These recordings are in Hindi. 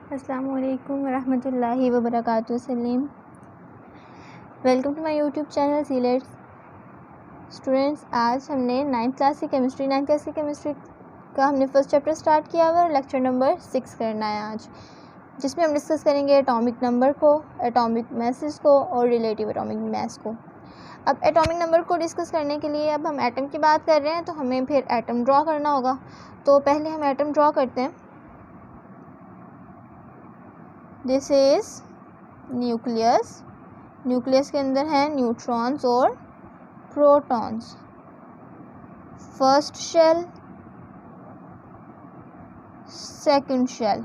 अस्सलाम वालेकुम वरहमतुल्लाहि वबरकातुहू Saleem. Welcome to my YouTube channel सीलेट्स। स्टूडेंट्स, आज हमने नाइन्थ क्लास की केमिस्ट्री का हमने फर्स्ट चैप्टर स्टार्ट किया हुआ और लेक्चर नंबर 6 करना है आज, जिसमें हम डिस्कस करेंगे एटॉमिक नंबर को, एटॉमिक मैसेज को और रिलेटिव एटॉमिक मास को। अब एटॉमिक नंबर को डिस्कस करने के लिए अब हम एटम की बात कर रहे हैं तो हमें फिर एटम ड्रॉ करना होगा। तो पहले हम एटम ड्रॉ करते हैं। This is nucleus. न्यूक्लियस के अंदर हैं न्यूट्रॉन्स और protons. First shell, second shell.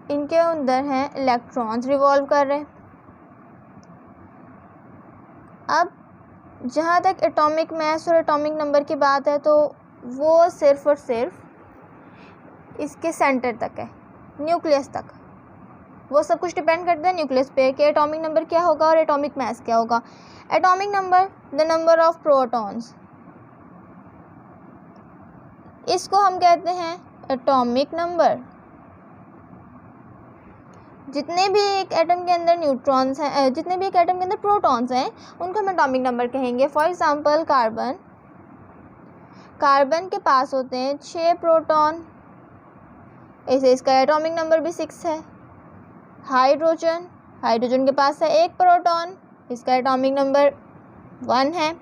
इनके अंदर हैं इलेक्ट्रॉन्स रिवॉल्व कर रहे हैं। अब जहाँ तक एटॉमिक मास और एटॉमिक नंबर की बात है तो वो सिर्फ और सिर्फ इसके सेंटर तक है, न्यूक्लियस तक। वो सब कुछ डिपेंड करता है न्यूक्लियस पे कि एटॉमिक नंबर क्या होगा और एटॉमिक मास क्या होगा। Atomic number, the number of protons, इसको हम कहते हैं एटॉमिक नंबर। जितने भी एक एटम के अंदर न्यूट्रॉन्स हैं, जितने भी एक एटम के अंदर प्रोटॉन्स हैं, उनको हम एटॉमिक नंबर कहेंगे। फॉर एग्जांपल कार्बन के पास होते हैं 6 प्रोटॉन, ऐसे इसका एटॉमिक नंबर भी 6 है। हाइड्रोजन के पास है 1 प्रोटॉन, इसका एटॉमिक नंबर 1 है।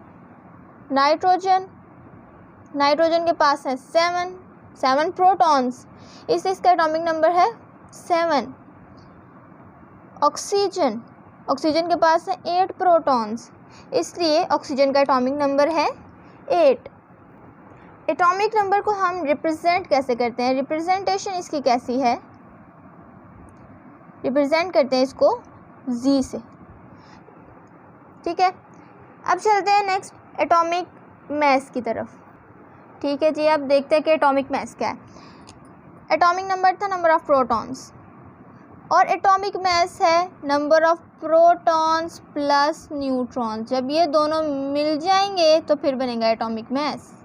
नाइट्रोजन के पास है 7 प्रोटॉन्स, इसलिए इसका एटॉमिक नंबर है 7। ऑक्सीजन के पास है 8 प्रोटॉन्स, इसलिए ऑक्सीजन का एटॉमिक नंबर है 8। एटॉमिक नंबर को हम रिप्रेजेंट कैसे करते हैं? रिप्रेजेंटेशन इसकी कैसी है? रिप्रेजेंट करते हैं इसको जी से। ठीक है, अब चलते हैं नेक्स्ट एटॉमिक मास की तरफ। ठीक है जी, अब देखते हैं कि एटॉमिक मास क्या है। एटॉमिक नंबर था नंबर ऑफ प्रोटॉन्स और एटॉमिक मास है number of protons plus neutrons. जब ये दोनों मिल जाएंगे तो फिर बनेगा atomic mass.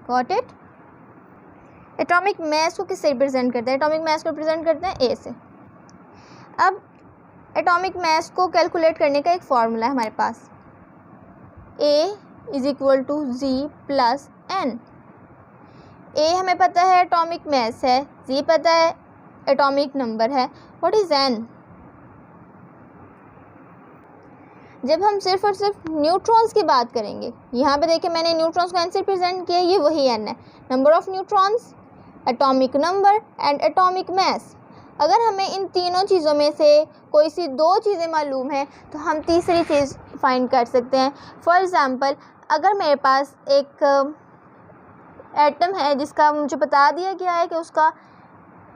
Got it? Atomic mass को किससे रिप्रेजेंट करते हैं? एटॉमिक मास को रिप्रेजेंट करते हैं ए से। अब एटॉमिक मास को कैलकुलेट करने का एक फॉर्मूला है हमारे पास, A = G + N। ए हमें पता है एटॉमिक मास है, जी पता है एटॉमिक नंबर है। What is an? जब हम सिर्फ और सिर्फ न्यूट्रॉन्स की बात करेंगे, यहाँ पे देखिए मैंने न्यूट्रॉन्स को एन से रिप्रेजेंट किया, ये वही एन है। Number of neutrons, atomic number and atomic mass. अगर हमें इन तीनों चीज़ों में से कोई सी 2 चीज़ें मालूम हैं तो हम तीसरी चीज़ फाइंड कर सकते हैं। फॉर एग्ज़ाम्पल, अगर मेरे पास एक एटम है जिसका मुझे बता दिया गया है कि उसका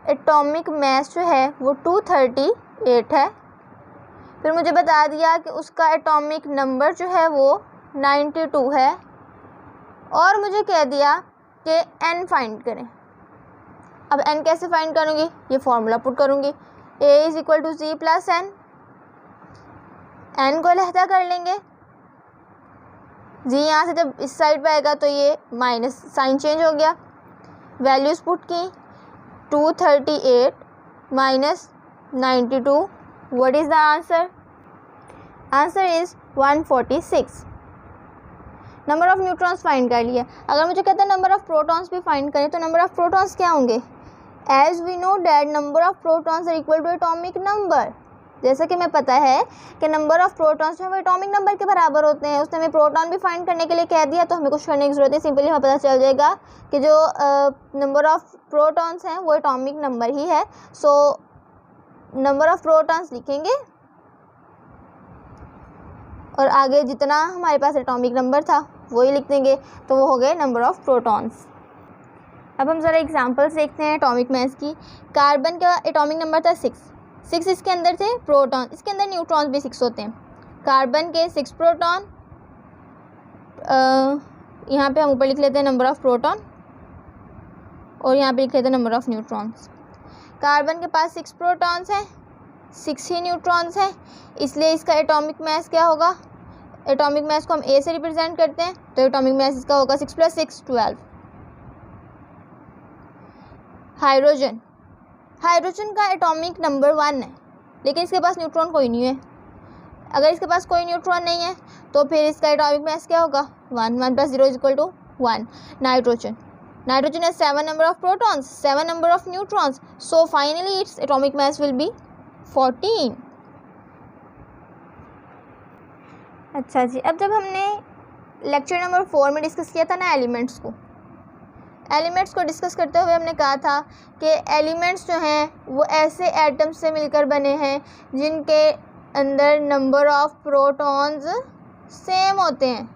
एटॉमिक मास जो है वो 238 है, फिर मुझे बता दिया कि उसका एटॉमिक नंबर जो है वो 92 है, और मुझे कह दिया कि n फाइंड करें। अब n कैसे फाइंड करूँगी? ये फॉर्मूला पुट करूँगी, A = G + N। n को लहदा कर लेंगे, जी यहाँ से जब इस साइड पे आएगा तो ये माइनस साइन चेंज हो गया। वैल्यूज़ पुट की, 238 - 92। What is the answer? Answer is 146। Number of neutrons find कर लिया। अगर मुझे कहता है नंबर ऑफ प्रोटॉन्स भी फाइंड करें तो नंबर ऑफ प्रोटॉन्स क्या होंगे? As we know that number of protons are equal to atomic number. जैसा कि हमें पता है कि नंबर ऑफ प्रोटॉन्स जो है वो एटॉमिक नंबर के बराबर होते हैं। उसने हमें प्रोटॉन भी फाइंड करने के लिए कह दिया, तो हमें कुछ करने की ज़रूरत है, सिंपली हमें पता चल जाएगा कि जो नंबर ऑफ प्रोटॉन्स हैं वो एटॉमिक नंबर ही है। सो नंबर ऑफ प्रोटॉन्स लिखेंगे और आगे जितना हमारे पास एटॉमिक नंबर था वही लिख देंगे, तो वो हो गए नंबर ऑफ प्रोटॉन्स। अब हम ज़रा एग्जांपल्स देखते हैं एटॉमिक मास की। कार्बन का एटॉमिक नंबर था 6 इसके अंदर थे प्रोटॉन, इसके अंदर न्यूट्रॉन्स भी 6 होते हैं। कार्बन के 6 प्रोटॉन, यहाँ पे हम ऊपर लिख लेते हैं नंबर ऑफ प्रोटॉन और यहाँ पे लिख लेते हैं नंबर ऑफ न्यूट्रॉन्स। कार्बन के पास 6 प्रोटॉन्स हैं, 6 ही न्यूट्रॉन्स हैं, इसलिए इसका एटॉमिक मास क्या होगा? एटॉमिक मास को हम ए से रिप्रेजेंट करते हैं, तो एटॉमिक मास इसका होगा 6 + 6 12। हाइड्रोजन, हाइड्रोजन का एटॉमिक नंबर 1 है, लेकिन इसके पास न्यूट्रॉन कोई नहीं है। अगर इसके पास कोई न्यूट्रॉन नहीं है तो फिर इसका एटॉमिक मास क्या होगा? 1 1 + 0 = 1। Nitrogen, nitrogen has 7 number of protons, 7 number of neutrons, so finally its atomic mass will be 14। अच्छा जी, अब जब हमने लेक्चर नंबर 4 में डिस्कस किया था ना एलिमेंट्स को डिस्कस करते हुए हमने कहा था कि एलिमेंट्स जो हैं वो ऐसे एटम्स से मिलकर बने हैं जिनके अंदर नंबर ऑफ प्रोटॉन्स सेम होते हैं,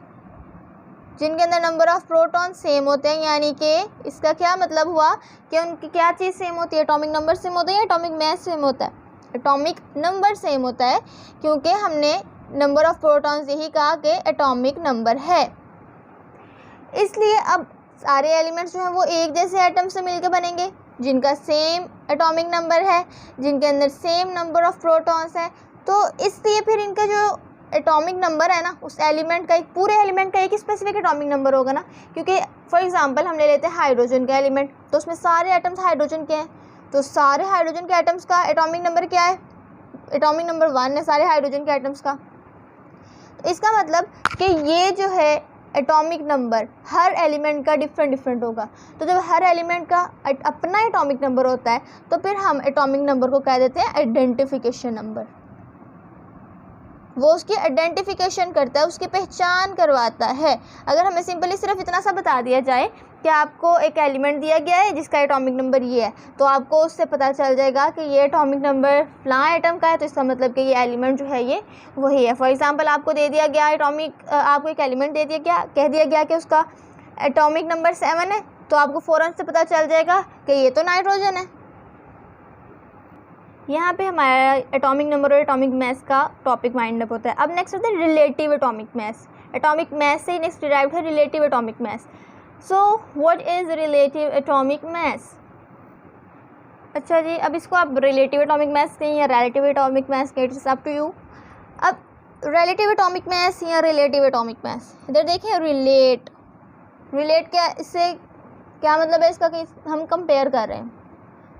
जिनके अंदर नंबर ऑफ प्रोटॉन सेम होते हैं। यानी कि इसका क्या मतलब हुआ कि उनकी क्या चीज़ सेम होती है? एटॉमिक नंबर सेम होता है या एटॉमिक मास सेम होता है? एटॉमिक नंबर सेम होता है, क्योंकि हमने नंबर ऑफ प्रोटॉन्स यही कहा कि एटॉमिक नंबर है। इसलिए अब सारे एलिमेंट्स जो हैं वो एक जैसे एटम से मिलकर बनेंगे जिनका सेम एटॉमिक नंबर है, जिनके अंदर सेम नंबर ऑफ प्रोटॉन्स है। तो इसलिए फिर इनका जो एटॉमिक नंबर है ना, उस एलिमेंट का, एक पूरे एलिमेंट का एक स्पेसिफिक एटॉमिक नंबर होगा ना। क्योंकि फॉर एग्जांपल हम ले लेते हैं हाइड्रोजन का एलिमेंट, तो उसमें सारे एटम्स हाइड्रोजन के हैं, तो सारे हाइड्रोजन के एटम्स का एटॉमिक नंबर क्या है? एटॉमिक नंबर 1 है सारे हाइड्रोजन के एटम्स का। तो इसका मतलब कि ये जो है एटॉमिक नंबर हर एलिमेंट का डिफरेंट होगा। तो जब हर एलिमेंट का अपना एटॉमिक नंबर होता है तो फिर हम एटॉमिक नंबर को कह देते हैं आइडेंटिफिकेशन नंबर। वो उसकी आइडेंटिफिकेशन करता है, उसकी पहचान करवाता है। अगर हमें सिंपली सिर्फ इतना सा बता दिया जाए कि आपको एक एलिमेंट दिया गया है जिसका एटॉमिक नंबर ये है, तो आपको उससे पता चल जाएगा कि ये एटॉमिक नंबर फलां एटम का है, तो इसका मतलब कि ये एलिमेंट जो है ये वही है। फॉर एग्जांपल आपको दे दिया गया आपको एक एलिमेंट दे दिया गया, कह दिया गया कि उसका एटॉमिक नंबर 7 है, तो आपको फ़ौरन से पता चल जाएगा कि ये तो नाइट्रोजन है। यहाँ पे हमारा एटॉमिक नंबर और एटॉमिक मास का टॉपिक वाइंड अप होता है। अब नेक्स्ट होता है relative atomic mass. Atomic mass से ही नेक्स्ट डिराइव्ड है relative atomic mass. So what is relative atomic mass? अच्छा जी, अब इसको आप रिलेटिव एटॉमिक मास कहें या रिलेटिव एटॉमिक मास कहें, इट्स अप टू यू। अब रिलेटिव एटॉमिक मास या रिलेटिव एटॉमिक मास, इधर देखें रिलेट क्या, इससे क्या मतलब है इसका कि हम कंपेयर कर रहे हैं।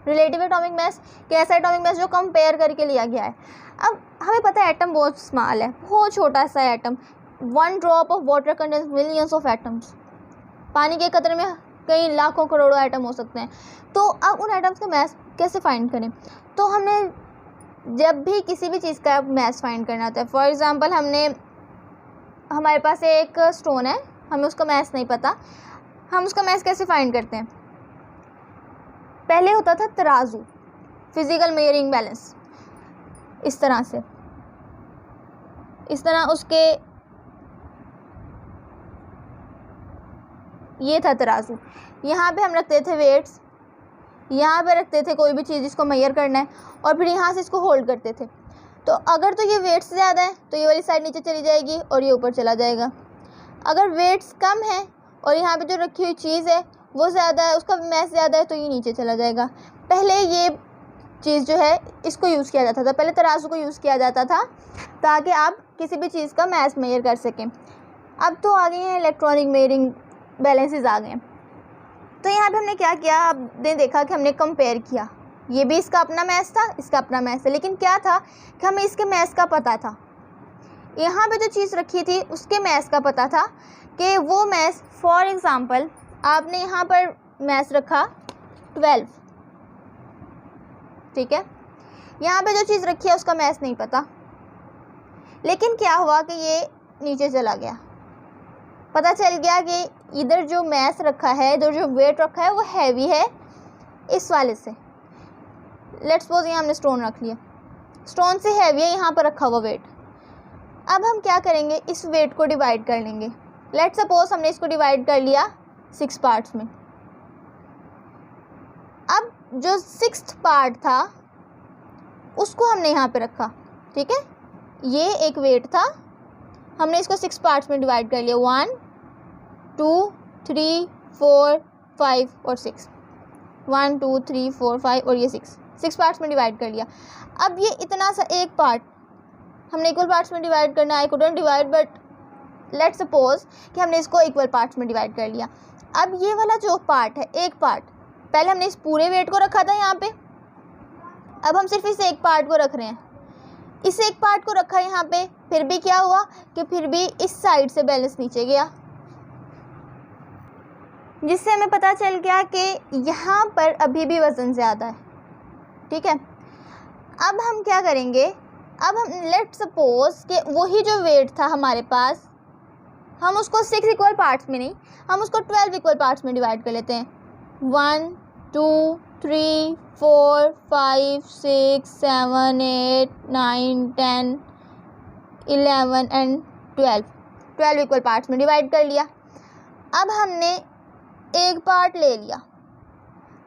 रिलेटिव एटॉमिक मास कि ऐसा एटॉमिक मास जो कंपेयर करके लिया गया है। अब हमें पता है एटम बहुत स्मॉल है, बहुत छोटा सा atom. 1 drop of water contains millions of atoms. पानी के कतरे में कई लाखों करोड़ों एटम हो सकते हैं। तो अब उन एटम्स का मास कैसे फाइंड करें? तो हमने जब भी किसी भी चीज़ का मास फाइंड करना होता है, फॉर एग्जांपल हमारे पास एक स्टोन है, हमें उसका मास नहीं पता, हम उसका मास कैसे फाइंड करते हैं? पहले होता था तराजू, फिजिकल मेजरिंग बैलेंस, इस तरह उसके ये था तराजू। यहाँ पे हम रखते थे वेट्स, यहाँ पे रखते थे कोई भी चीज़ जिसको मेजर करना है, और फिर यहाँ से इसको होल्ड करते थे। तो अगर तो ये वेट्स ज़्यादा है तो ये वाली साइड नीचे चली जाएगी और ये ऊपर चला जाएगा। अगर वेट्स कम है और यहाँ पे जो रखी हुई चीज़ है वो ज़्यादा है, उसका मास ज़्यादा है, तो ये नीचे चला जाएगा। पहले ये चीज़ जो है इसको यूज़ किया जाता था, पहले तराजू को यूज़ किया जाता था ताकि आप किसी भी चीज़ का मास मेजर कर सकें। अब तो आ गए हैं इलेक्ट्रॉनिक मेजरिंग बैलेंसेस आ गए हैं। तो यहाँ पे हमने क्या किया, आपने देखा कि हमने कंपेयर किया, ये भी इसका अपना मास था, इसका अपना मास है, लेकिन क्या था कि हमें इसके मास का पता था। यहाँ पे जो चीज़ रखी थी उसके मास का पता था कि वो मास, फॉर एग्ज़ाम्पल आपने यहाँ पर मास रखा 12, ठीक है। यहाँ पे जो चीज़ रखी है उसका मास नहीं पता, लेकिन क्या हुआ कि ये नीचे चला गया। पता चल गया कि इधर जो मास रखा है, इधर जो वेट रखा है वो हैवी है इस वाले से। लेट्स सपोज यहाँ हमने स्टोन रख लिया, स्टोन से हैवी है यहाँ पर रखा हुआ वेट। अब हम क्या करेंगे, इस वेट को डिवाइड कर लेंगे। लेट्स सपोज हमने इसको डिवाइड कर लिया 6 पार्ट्स में। अब जो 6th पार्ट था उसको हमने यहाँ पे रखा, ठीक है। ये एक वेट था, हमने इसको 6 पार्ट्स में डिवाइड कर लिया, 1 2 3 4 5 और 6, 1 2 3 4 5 और ये 6 पार्ट्स में डिवाइड कर लिया। अब ये इतना सा एक पार्ट हमने इक्वल पार्ट्स में डिवाइड करना है, I couldn't divide but let's suppose कि हमने इसको इक्वल पार्ट्स में डिवाइड कर लिया। अब ये वाला जो पार्ट है, एक पार्ट, पहले हमने इस पूरे वेट को रखा था यहाँ पे, अब हम सिर्फ इस एक पार्ट को रख रहे हैं। इस एक पार्ट को रखा यहाँ पे, फिर भी क्या हुआ कि फिर भी इस साइड से बैलेंस नीचे गया, जिससे हमें पता चल गया कि यहाँ पर अभी भी वज़न ज़्यादा है। ठीक है, अब हम क्या करेंगे, अब हम लेट सपोज कि वही जो वेट था हमारे पास, हम उसको 6 इक्वल पार्ट्स में नहीं, हम उसको 12 इक्वल पार्ट्स में डिवाइड कर लेते हैं। 1 2 3 4 5 6 7 8 9 10 11 एंड 12 इक्वल पार्ट्स में डिवाइड कर लिया। अब हमने एक पार्ट ले लिया,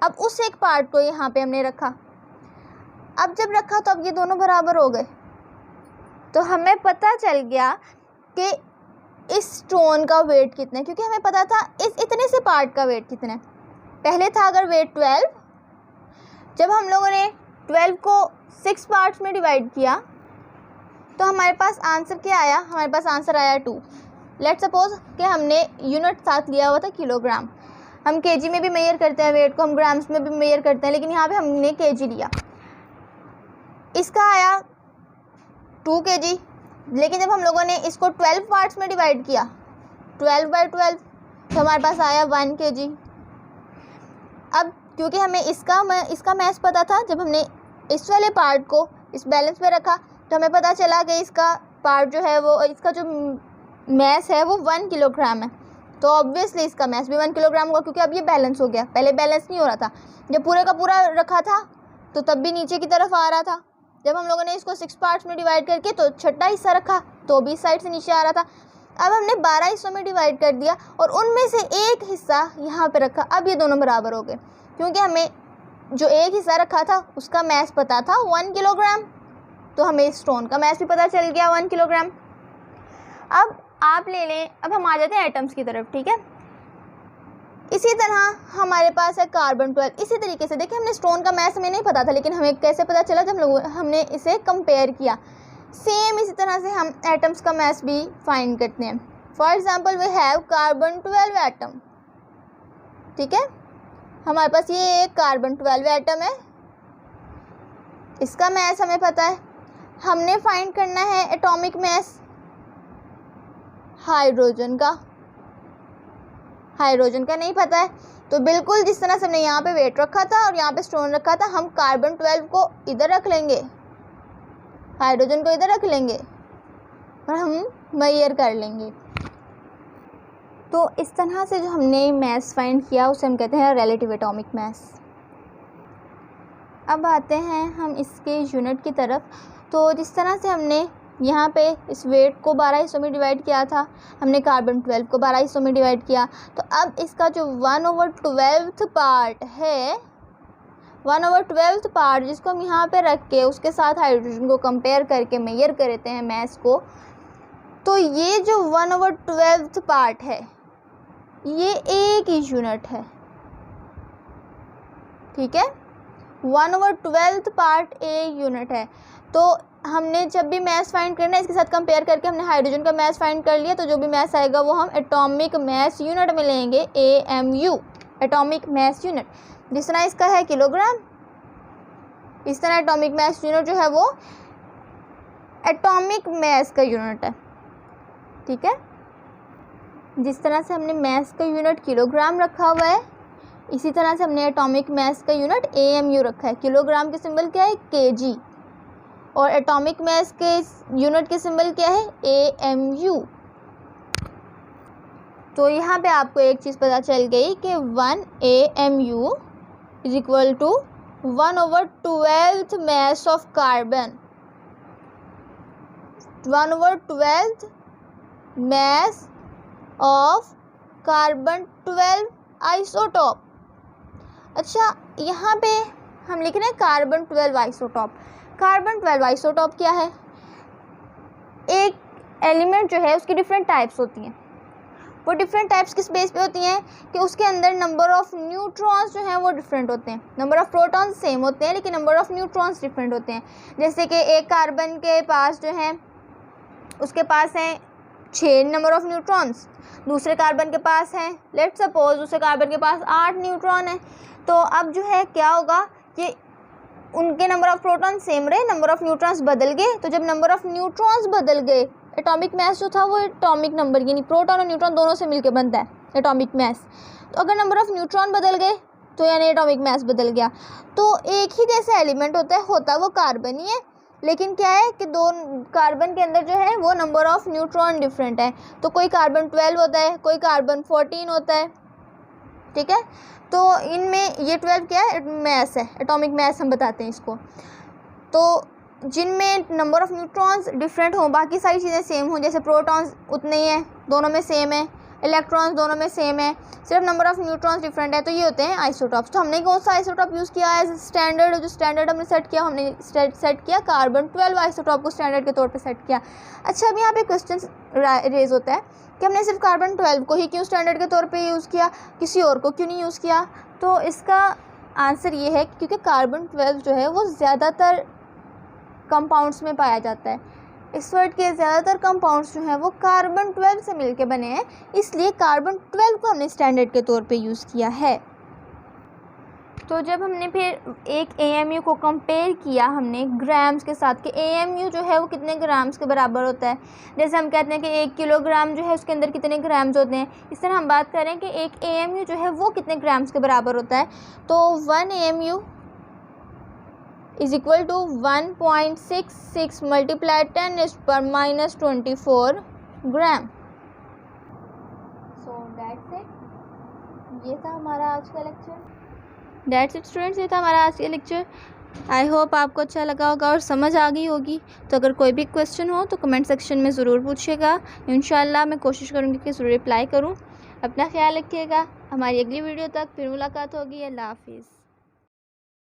अब उस एक पार्ट को यहाँ पे हमने रखा। अब जब रखा तो अब ये दोनों बराबर हो गए, तो हमें पता चल गया कि इस स्टोन का वेट कितना है, क्योंकि हमें पता था इस इतने से पार्ट का वेट कितना है। पहले था अगर वेट 12, जब हम लोगों ने 12 को 6 पार्ट्स में डिवाइड किया तो हमारे पास आंसर क्या आया, हमारे पास आंसर आया 2। लेट्स सपोज कि हमने यूनिट साथ लिया हुआ था किलोग्राम, हम केजी में भी मेजर करते हैं वेट को, हम ग्राम्स में भी मेजर करते हैं, लेकिन यहाँ पे हमने केजी लिया। इसका आया 2 kg, लेकिन जब हम लोगों ने इसको 12 पार्ट्स में डिवाइड किया, 12/12, तो हमारे पास आया 1 kg। अब क्योंकि हमें इसका मैस पता था, जब हमने इस वाले पार्ट को इस बैलेंस पे रखा तो हमें पता चला कि इसका पार्ट जो है वो, इसका जो मैस है वो 1 किलोग्राम है, तो ऑब्वियसली इसका मैस भी 1 किलोग्राम होगा, क्योंकि अब ये बैलेंस हो गया। पहले बैलेंस नहीं हो रहा था, जब पूरे का पूरा रखा था तो तब भी नीचे की तरफ आ रहा था। जब हम लोगों ने इसको 6 पार्ट्स में डिवाइड करके तो छठा हिस्सा रखा तो भी इस साइड से नीचे आ रहा था। अब हमने 12 हिस्सों में डिवाइड कर दिया और उनमें से एक हिस्सा यहाँ पे रखा, अब ये दोनों बराबर हो गए, क्योंकि हमें जो एक हिस्सा रखा था उसका मैस पता था 1 किलोग्राम, तो हमें स्टोन का मैस भी पता चल गया 1 किलोग्राम। अब आप ले लें, अब हम आ जाते हैं एटम्स की तरफ। ठीक है, इसी तरह हमारे पास है कार्बन 12। इसी तरीके से देखिए, हमने स्टोन का मैस हमें नहीं पता था, लेकिन हमें कैसे पता चला, जब हमने इसे कंपेयर किया। सेम इसी तरह से हम एटम्स का मैस भी फाइंड करते हैं। For example we have carbon 12 atom. ठीक है, हमारे पास ये एक कार्बन 12 एटम है, इसका मैस हमें पता है। हमने फाइंड करना है एटॉमिक मैस हाइड्रोजन का नहीं पता है, तो बिल्कुल जिस तरह से हमने यहाँ पे वेट रखा था और यहाँ पे स्टोन रखा था, हम कार्बन 12 को इधर रख लेंगे, हाइड्रोजन को इधर रख लेंगे और हम मेजर कर लेंगे। तो इस तरह से जो हमने मैस फाइंड किया उसे हम कहते हैं रिलेटिव एटॉमिक मैस। अब आते हैं हम इसके यूनिट की तरफ। तो जिस तरह से हमने यहाँ पे इस वेट को 12 हिस्सों में डिवाइड किया था, हमने कार्बन 12 को 12 हिस्सों में डिवाइड किया, तो अब इसका जो 1/12 पार्ट है, 1/12 पार्ट जिसको हम यहाँ पे रख के उसके साथ हाइड्रोजन को कंपेयर करके मेजर करते हैं मैस को, तो ये जो 1/12 पार्ट है ये एक ही यूनिट है। ठीक है, 1/12 पार्ट एक यूनिट है। तो हमने जब भी मैस फाइंड करना है इसके साथ कंपेयर करके हमने हाइड्रोजन का मैस फाइंड कर लिया, तो जो भी मैस आएगा वो हम एटॉमिक मैस यूनिट में लेंगे, AMU, एटॉमिक मैस यूनिट। जिस तरह इसका है किलोग्राम, इस तरह एटॉमिक मैस यूनिट जो है वो एटॉमिक मैस का यूनिट है। ठीक है, जिस तरह से हमने मैस का यूनिट किलोग्राम रखा हुआ है, इसी तरह से हमने एटॉमिक मैस का यूनिट AMU रखा है। किलोग्राम के सिंबल क्या है, kg, और एटॉमिक मैस के यूनिट के सिंबल क्या है, AMU। तो यहाँ पे आपको एक चीज़ पता चल गई कि 1 AMU is equal to 1/12 mass of carbon, 1/12 mass of carbon 12 isotope. अच्छा, यहाँ पे हम लिख रहे हैं कार्बन 12 आइसोटॉप। कार्बन 12 आइसोटॉप क्या है, एक एलिमेंट जो है उसकी डिफरेंट टाइप्स होती हैं। वो डिफरेंट टाइप्स किस बेस पे होती हैं कि उसके अंदर नंबर ऑफ़ न्यूट्रॉन्स जो हैं वो डिफरेंट होते हैं। नंबर ऑफ़ प्रोटॉन्स सेम होते हैं लेकिन नंबर ऑफ़ न्यूट्रॉन्स डिफरेंट होते हैं। जैसे कि एक कार्बन के पास जो है उसके पास हैं 6 नंबर ऑफ़ न्यूट्रॉन्स, दूसरे कार्बन के पास हैं लेट्स सपोज दूसरे कार्बन के पास 8 न्यूट्रॉन है। तो अब जो है क्या होगा कि उनके नंबर ऑफ़ प्रोटॉन सेम रहे, नंबर ऑफ़ न्यूट्रॉन्स बदल गए। तो जब नंबर ऑफ़ न्यूट्रॉन्स बदल गए, एटॉमिक मास जो था वो एटॉमिक नंबर यानी प्रोटॉन और न्यूट्रॉन दोनों से मिलकर बनता है एटॉमिक मास। तो अगर नंबर ऑफ़ न्यूट्रॉन बदल गए तो यानी एटॉमिक मास बदल गया। तो एक ही जैसा एलिमेंट होता वो कार्बन ही है, लेकिन क्या है कि दो कार्बन के अंदर जो है वो नंबर ऑफ़ न्यूट्रॉन डिफरेंट है। तो कोई कार्बन 12 होता है, कोई कार्बन 14 होता है, ठीक है। तो इनमें ये 12 क्या है, मास है, एटॉमिक मास हम बताते हैं इसको। तो जिनमें नंबर ऑफ़ न्यूट्रॉन्स डिफरेंट हों, बाकी सारी चीज़ें सेम हों, जैसे प्रोटॉन्स उतने ही हैं, दोनों में सेम है, इलेक्ट्रॉन्स दोनों में सेम है, सिर्फ नंबर ऑफ़ न्यूट्रॉन्स डिफरेंट है, तो ये होते हैं आइसोटॉप्स। तो हमने कौन सा आइसोटॉप यूज़ किया एज स्टैंडर्ड, जो स्टैंडर्ड हमने सेट किया, हमने सेट किया कार्बन 12 आइसोटॉप को स्टैंडर्ड के तौर पे सेट किया। अच्छा, अब यहाँ पे क्वेश्चन रेज होता है कि हमने सिर्फ कार्बन 12 को ही क्यों स्टैंडर्ड के तौर पे यूज़ किया, किसी और को क्यों नहीं यूज़ किया। तो इसका आंसर ये है क्योंकि कार्बन 12 जो है वो ज़्यादातर कंपाउंड्स में पाया जाता है। इस वर्ड के ज़्यादातर कंपाउंड्स जो हैं वो कार्बन 12 से मिलके बने हैं, इसलिए कार्बन 12 को हमने स्टैंडर्ड के तौर पे यूज़ किया है। तो जब हमने फिर एक AMU को कंपेयर किया हमने ग्राम्स के साथ कि AMU जो है वो कितने ग्राम्स के बराबर होता है, जैसे हम कहते हैं कि 1 किलोग्राम जो है उसके अंदर कितने ग्राम्स होते हैं, इस तरह हम बात करें कि एक AMU जो है वो कितने ग्राम्स के बराबर होता है। तो 1 AMU is equal to 1.66 multiply 10⁻⁻24 gram. So that's it, ये था हमारा आज का लेक्चर। दैट्स इट स्टूडेंट्स, ये था हमारा आज का लेक्चर। आई होप आपको अच्छा लगा होगा और समझ आ गई होगी। तो अगर कोई भी क्वेश्चन हो तो कमेंट सेक्शन में ज़रूर पूछिएगा, इंशाल्लाह मैं कोशिश करूँगी कि ज़रूर रिप्लाई करूँ। अपना ख्याल रखिएगा, हमारी अगली वीडियो तक फिर मुलाकात होगी। अल्लाह हाफिज़।